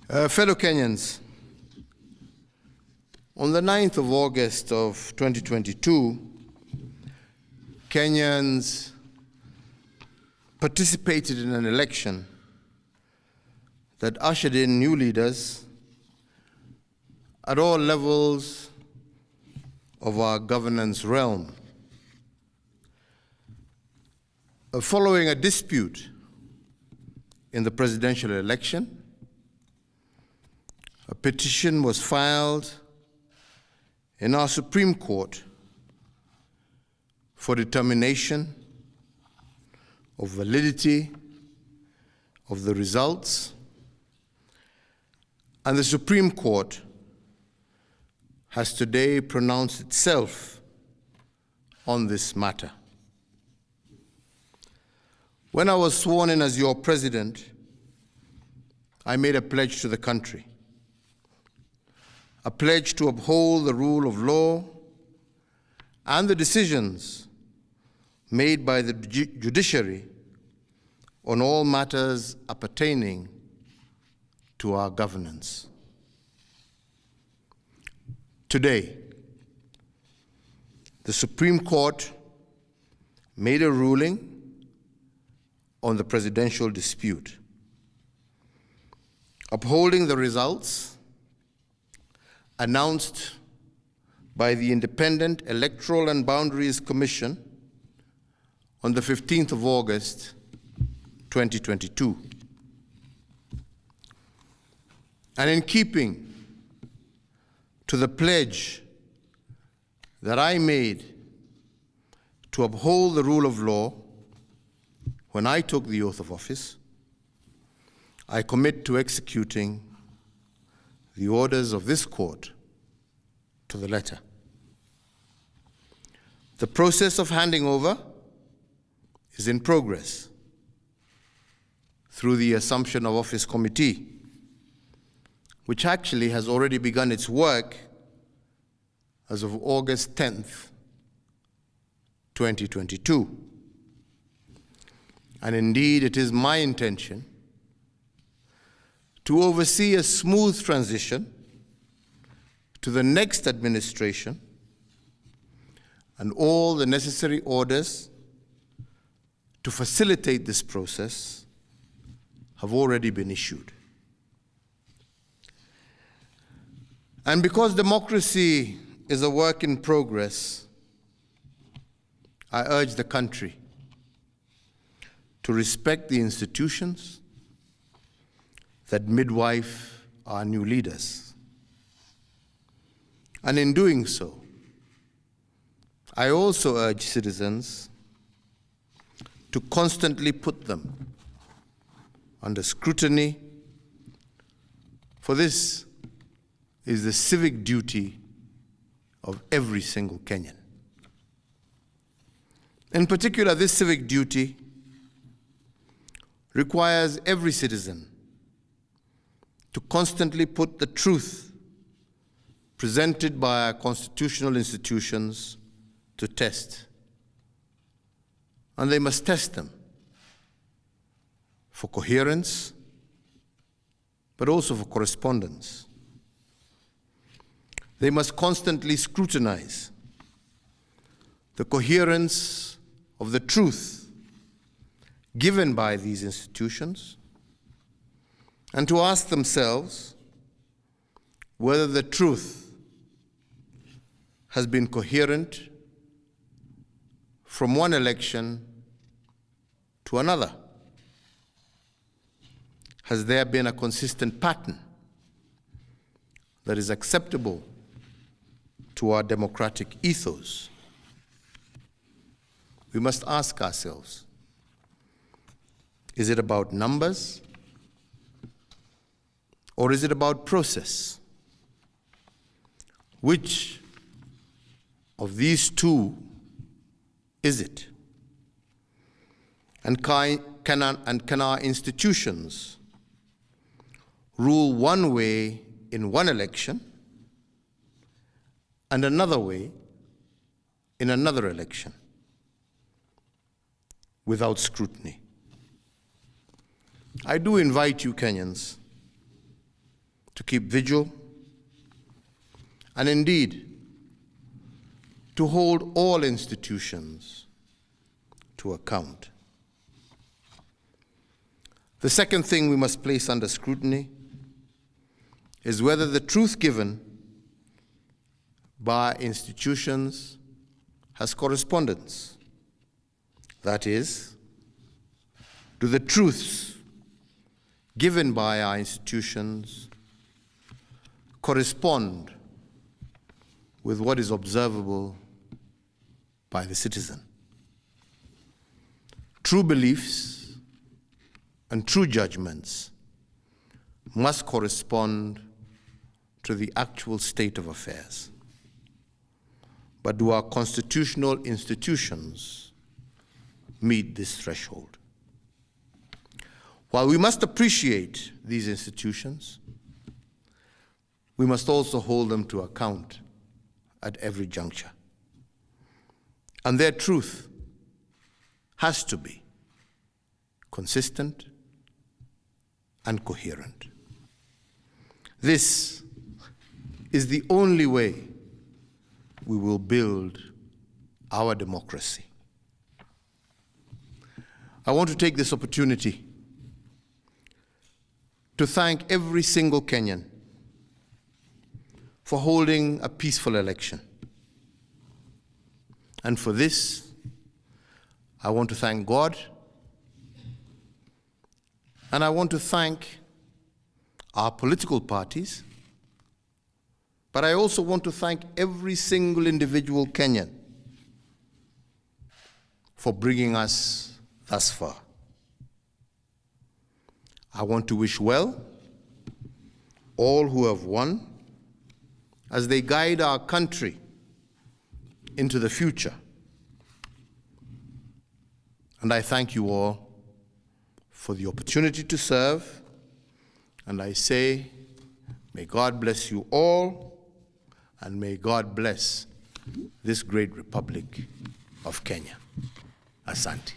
Fellow Kenyans, on the 9th of August of 2022, Kenyans participated in an election that ushered in new leaders at all levels of our governance realm. Following a dispute in the presidential election, a petition was filed in our Supreme Court for determination of validity of the results, and the Supreme Court has today pronounced itself on this matter. When I was sworn in as your president, I made a pledge to the country, a pledge to uphold the rule of law and the decisions made by the judiciary on all matters appertaining to our governance. Today, the Supreme Court made a ruling on the presidential dispute, upholding the results announced by the Independent Electoral and Boundaries Commission on the 15th of August, 2022. And in keeping to the pledge that I made to uphold the rule of law when I took the oath of office, I commit to executing the orders of this court to the letter. The process of handing over is in progress through the Assumption of Office Committee, which actually has already begun its work as of August 10th, 2022. And indeed, it is my intention to oversee a smooth transition to the next administration, and all the necessary orders to facilitate this process have already been issued. And because democracy is a work in progress, I urge the country to respect the institutions that midwife our new leaders. And in doing so, I also urge citizens to constantly put them under scrutiny, for this is the civic duty of every single Kenyan. In particular, this civic duty requires every citizen to constantly put the truth presented by our constitutional institutions to test. And they must test them for coherence, but also for correspondence. They must constantly scrutinize the coherence of the truth given by these institutions, and to ask themselves whether the truth has been coherent from one election to another. Has there been a consistent pattern that is acceptable to our democratic ethos? We must ask ourselves, is it about numbers, or is it about process? Which of these two is it? And can our institutions rule one way in one election and another way in another election without scrutiny? I do invite you, Kenyans, to keep vigil, and indeed to hold all institutions to account. The second thing we must place under scrutiny is whether the truth given by institutions has correspondence. That is, do the truths given by our institutions correspond with what is observable by the citizen? True beliefs and true judgments must correspond to the actual state of affairs. But do our constitutional institutions meet this threshold? While we must appreciate these institutions, we must also hold them to account at every juncture. And their truth has to be consistent and coherent. This is the only way we will build our democracy. I want to take this opportunity to thank every single Kenyan for holding a peaceful election. And for this, I want to thank God, and I want to thank our political parties, but I also want to thank every single individual Kenyan for bringing us thus far. I want to wish well all who have won as they guide our country into the future. And I thank you all for the opportunity to serve, and I say, may God bless you all, and may God bless this great Republic of Kenya. Asante.